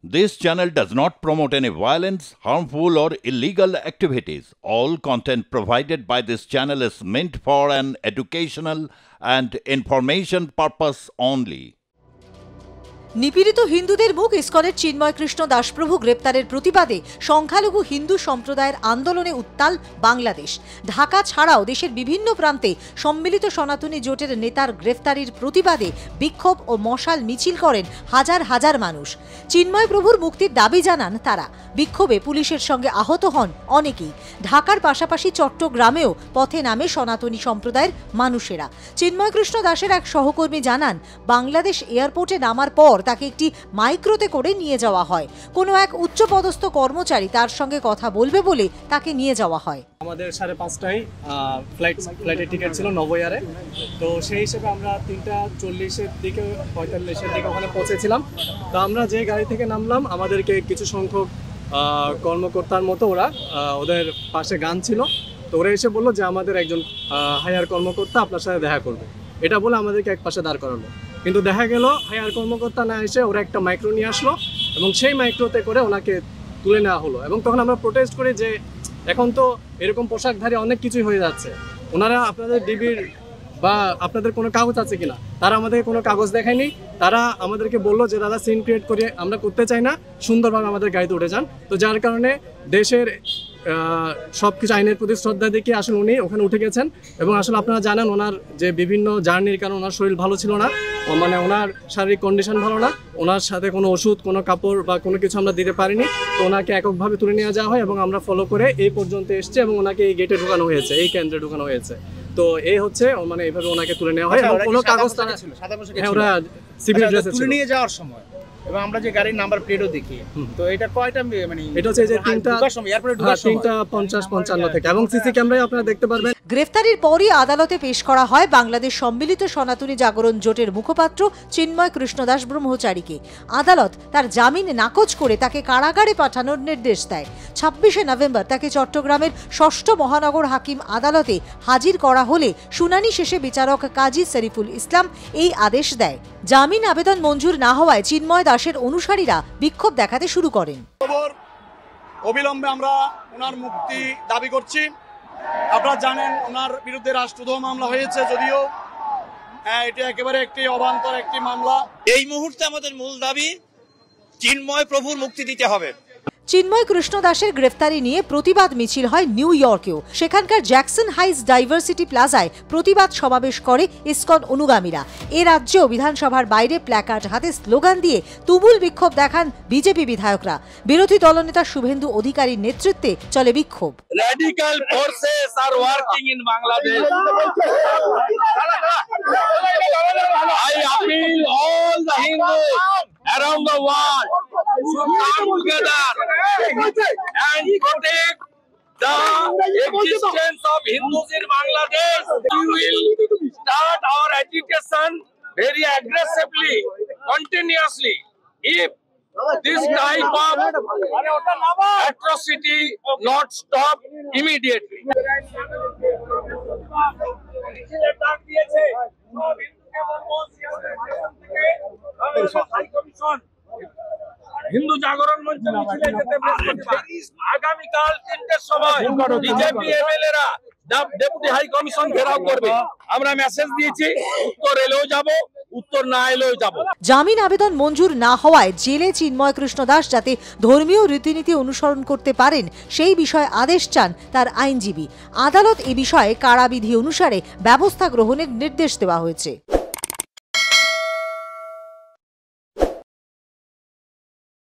This channel does not promote any violence, harmful, or illegal activities. All content provided by this channel is meant for an educational and information purpose only. নিপীড়িত হিন্দুদের মুখ ইসকনের চিন্ময় কৃষ্ণ দাসপ্রভু গ্রেপ্তারের প্রতিবাদে সংখ্যালঘু হিন্দু সম্প্রদায়ের আন্দোলনে উত্তাল বাংলাদেশ। ঢাকা ছাড়াও দেশের বিভিন্ন প্রান্তে সম্মিলিত সনাতনী জোটের নেতার গ্রেফতারির প্রতিবাদে বিক্ষোভ ও মশাল মিছিল করেন হাজার হাজার মানুষ। চিন্ময় প্রভুর মুক্তির দাবি জানান তারা। বিক্ষোভে পুলিশের সঙ্গে আহত হন অনেকেই। ঢাকার পাশাপাশি চট্টগ্রামেও পথে নামে সনাতনী সম্প্রদায়ের মানুষেরা। চিন্ময় কৃষ্ণ দাসের এক সহকর্মী জানান, বাংলাদেশ এয়ারপোর্টে নামার পর তাকে একটি মাইক্রোতে করে নিয়ে যাওয়া হয়। কোনো এক উচ্চপদস্থ কর্মচারী তার সঙ্গে কথা বলবে বলে তাকে নিয়ে যাওয়া হয়। আমাদের 5:30টায় ফ্লাইটের টিকিট ছিল নভোয়ারে। তো সেই হিসেবে আমরা 3:40-এর দিকে 45-এর দিকে ওখানে পৌঁছেছিলাম। তো আমরা যে গাড়ি থেকে নামলাম, আমাদেরকে কিছু সংখ্যক কর্মকর্তার মতো ওদের পাশে গান ছিল। তো ওরা এসে বললো যে আমাদের একজন হায়ার কর্মকর্তা আপনার সাথে দেখা করবে, এটা বলে আমাদেরকে এক পাশে দাঁড় করালো। কিন্তু দেখা গেল হায়ার কর্মকর্তা না এসে ওরা একটা মাইক্রো নিয়ে আসলো এবং সেই মাইক্রোতে করে ওনাকে তুলে নেওয়া হলো। এবং তখন আমরা প্রোটেস্ট করি যে এখন তো এরকম পোশাকধারী অনেক কিছুই হয়ে যাচ্ছে, ওনারা আপনাদের ডিবির বা আপনাদের কোনো কাগজ আছে কিনা, তারা আমাদেরকে কোনো কাগজ দেখায়নি। তারা আমাদেরকে বললো যে দাদা সিন ক্রিয়েট করে আমরা করতে চাই না, সুন্দরভাবে আমাদের গাড়িতে উঠে যান। তো যার কারণে দেশের সব কিছু আইনের প্রতি শ্রদ্ধা দেখিয়ে আসলে উনি ওখানে উঠে গেছেন। এবং আসলে আপনারা জানেন ওনার যে বিভিন্ন জার্নির কারণে ওনার শরীর ভালো ছিল না, মানে ওনার শারীরিক কন্ডিশন ভালো না, ওনার সাথে কোনো ওষুধ, কোনো কাপড় বা কোনো কিছু আমরা দিতে পারিনি। তো ওনাকে এককভাবে তুলে নিয়ে যাওয়া হয় এবং আমরা ফলো করে এই পর্যন্ত এসছি এবং ওনাকে এই গেটে ঢোকানো হয়েছে, এই কেন্দ্রে ঢোকানো হয়েছে। তো এই হচ্ছে মানে এইভাবে ওনাকে তুলে নেওয়া হয়। কোনো কাগজ তারা ওরা সিভিল ড্রেসে তুলে নিয়ে যাওয়ার সময় এবং আমরা যে গাড়ির নাম্বার প্লেটও দেখি, তো এটা কয়টা মানে এটা হচ্ছে যে 3:50-55 থেকে এবং সিসি ক্যামেরায় আপনারা দেখতে পারবেন। গ্রেফতারির পরই আদালতে পেশ করা হয় বাংলাদেশ সম্মিলিত সনাতনী জাগরণ জোটের মুখপাত্র চিন্ময় কৃষ্ণ দাস ব্রহ্মচারীকে। আদালত তার জামিন নাকচ করে তাকে কারাগারে পাঠানোর নির্দেশ দেয়। 26শে নভেম্বর তাকে চট্টগ্রামের 6ষ্ঠ মহানগর হাকিম আদালতে হাজির করা হলে শুনানি শেষে বিচারক কাজী শরীফুল ইসলাম এই আদেশ দেয়। জামিন আবেদন মঞ্জুর না হওয়ায় চিন্ময় দাসের অনুসারীরা বিক্ষোভ দেখাতে শুরু করেন। অবিলম্বে আমরা ওনার মুক্তি দাবি করছি। আপনারা জানেন ওনার বিরুদ্ধে রাষ্ট্রদ্রোহ মামলা হয়েছে, যদিও এটা একেবারে একটি অবান্তর একটি মামলা। এই মুহূর্তে আমাদের মূল দাবি চিন্ময় প্রভুর মুক্তি দিতে হবে। চিন্ময় কৃষ্ণ দাসের গ্রেফতারি নিয়ে প্রতিবাদ মিছিল হয় নিউ ইয়র্কেও। সেখানকার জ্যাকসন হাইটস ডাইভার্সিটি প্লাজায় প্রতিবাদ সমাবেশ করে ইসকন অনুগামীরা। এ রাজ্যেও বিধানসভার বাইরে প্ল্যাকার্ড হাতে স্লোগান দিয়ে তুমুল বিক্ষোভ দেখান বিজেপি বিধায়করা। বিরোধী দলনেতা শুভেন্দু অধিকারীর নেতৃত্বে চলে বিক্ষোভ। Radical forces are working in Bangladesh. I appeal all the Hindus around the world to come together and protect the existence of Hindus in Bangladesh. We will start our agitation very aggressively, continuously, if this type of atrocity not stop immediately. Hindu জাগরণ মঞ্চ আগামীকাল 3টের সময় BJP এমএলএরা deputy high commission ঘেরাও করবে। আমরা message দিয়েছি, উত্তর এলেও যাব, উত্তর না এলেও যাব। জামিন আবেদন মঞ্জুর না হওয়ায় জেলে চিন্ময় কৃষ্ণ দাস যাতে ধর্মীয় রীতিনীতি অনুসরণ করতে পারেন সেই বিষয়ে আদেশ চান তার আইনজীবী। আদালত এ বিষয়ে কারাবিধি অনুসারে ব্যবস্থা গ্রহণের নির্দেশ দেওয়া হয়েছে।